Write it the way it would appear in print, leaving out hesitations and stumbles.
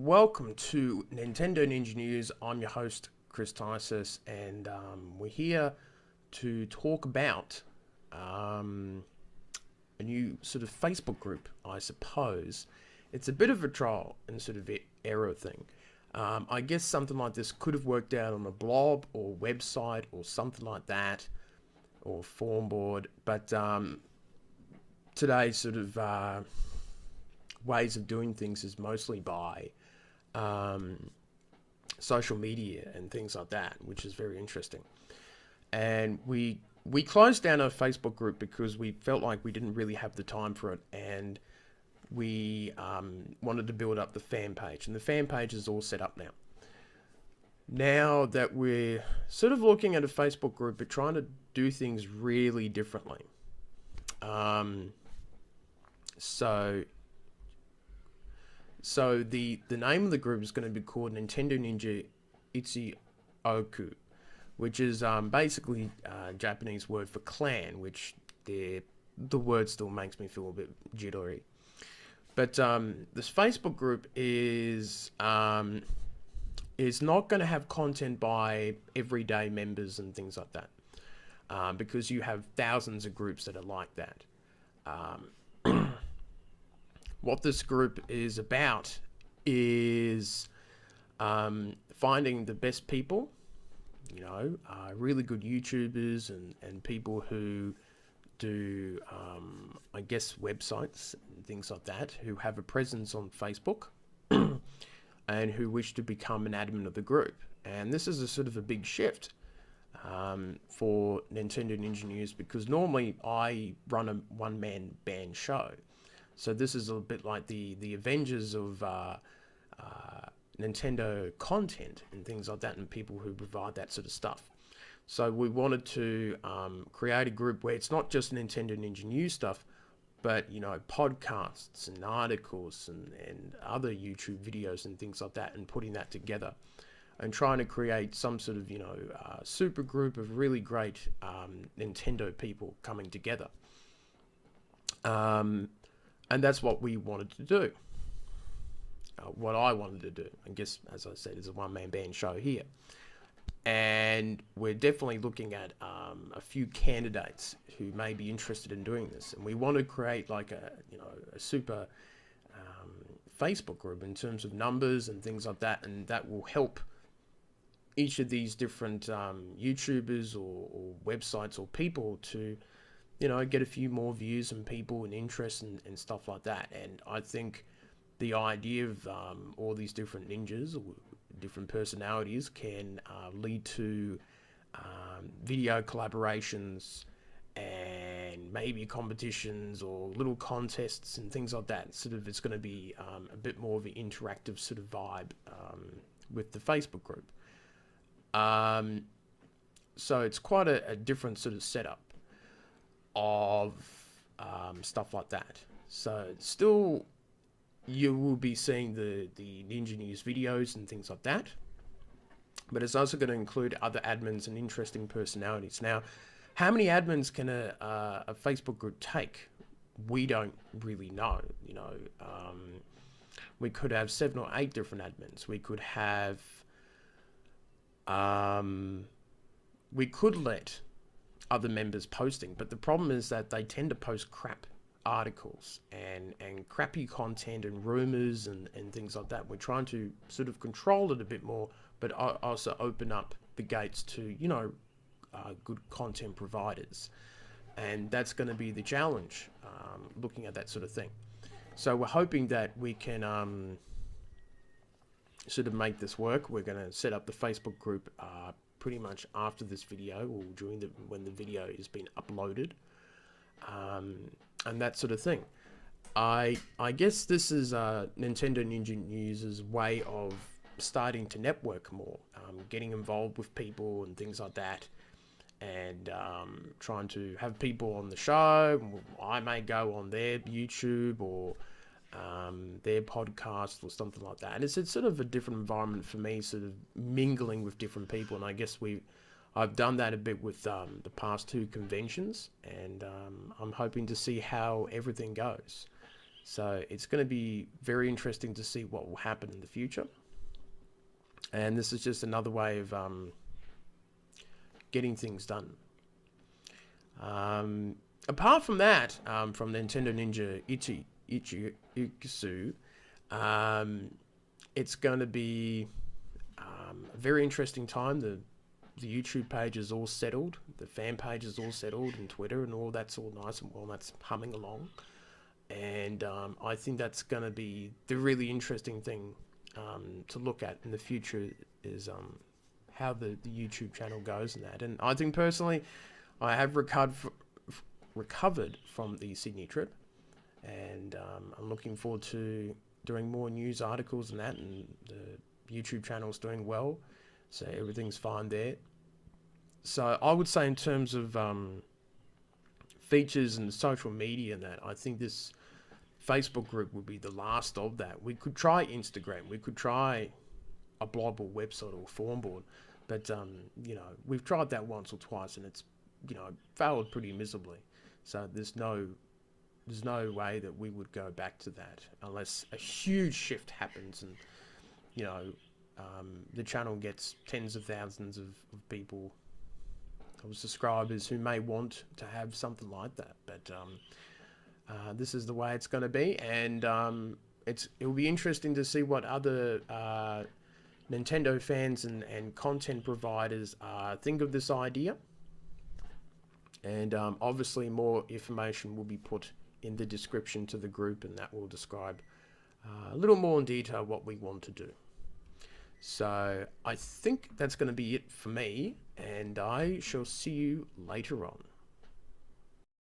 welcome to Nintendo Ninja News. I'm your host, Chris Tysis, and we're here to talk about a new sort of Facebook group, I suppose. It's a bit of a trial and sort of error thing. I guess something like this could have worked out on a blog or website or something like that, or form board, but today's sort of ways of doing things is mostly by social media and things like that, which is very interesting. And we closed down our Facebook group because we felt like we didn't really have the time for it, and we wanted to build up the fan page, and the fan page is all set up now. Now that we're sort of looking at a Facebook group but trying to do things really differently. So the name of the group is going to be called Nintendo Ninja Ichizoko, which is basically a Japanese word for clan, which the word still makes me feel a bit jittery. But this Facebook group is not going to have content by everyday members and things like that, because you have thousands of groups that are like that. What this group is about is finding the best people, really good YouTubers and people who do, I guess, websites and things like that, who have a presence on Facebook and who wish to become an admin of the group. And this is a sort of a big shift for Nintendo Ninja News, because normally I run a one-man band show. So this is a bit like the Avengers of Nintendo content and things like that, and people who provide that sort of stuff. So we wanted to create a group where it's not just Nintendo Ninja News stuff, but podcasts and articles and other YouTube videos and things like that, and putting that together and trying to create some sort of super group of really great Nintendo people coming together. And that's what we wanted to do. What I wanted to do, I guess, as I said, is a one-man band show here. And we're definitely looking at a few candidates who may be interested in doing this. And we want to create like a super Facebook group in terms of numbers and things like that. And that will help each of these different YouTubers or websites or people to get a few more views and people and interest and stuff like that. And I think the idea of all these different ninjas or different personalities can lead to video collaborations and maybe competitions or little contests and things like that. Sort of, it's going to be a bit more of an interactive sort of vibe with the Facebook group. So it's quite a different sort of setup of stuff like that. So still, you will be seeing the Ninja News videos and things like that, but it's also going to include other admins and interesting personalities. Now, how many admins can a Facebook group take? We don't really know. We could have 7 or 8 different admins. We could have we could let other members posting, but the problem is that they tend to post crap articles and crappy content and rumors and things like that. We're trying to sort of control it a bit more, but also open up the gates to good content providers, and that's going to be the challenge, looking at that sort of thing. So we're hoping that we can sort of make this work. We're going to set up the Facebook group pretty much after this video, or when the video has been uploaded, and that sort of thing. I guess this is Nintendo Ninja News' way of starting to network more, getting involved with people and things like that, and trying to have people on the show. I may go on their YouTube or their podcast or something like that. And it's sort of a different environment for me, sort of mingling with different people. And I guess I've done that a bit with the past 2 conventions, and I'm hoping to see how everything goes. So it's going to be very interesting to see what will happen in the future. And this is just another way of getting things done. Apart from that, from Nintendo Ninja Ichizoko, it's going to be a very interesting time. The YouTube page is all settled. The fan page is all settled, and Twitter and all that's all nice and well. That's humming along. And I think that's going to be the really interesting thing to look at in the future is how the YouTube channel goes and that. And I think personally, I have recovered from the Sydney trip, and I'm looking forward to doing more news articles and that, and the YouTube channel's doing well, so everything's fine there. So I would say in terms of features and social media and that, I think this Facebook group would be the last of that. We could try Instagram, we could try a blog or website or forum board, but we've tried that once or twice and it's failed pretty miserably. So there's no way that we would go back to that unless a huge shift happens and the channel gets tens of thousands of people or subscribers who may want to have something like that. But this is the way it's going to be, and it'll be interesting to see what other Nintendo fans and content providers think of this idea. And obviously more information will be put in the description to the group, and that will describe a little more in detail what we want to do. So I think that's going to be it for me, and I shall see you later on.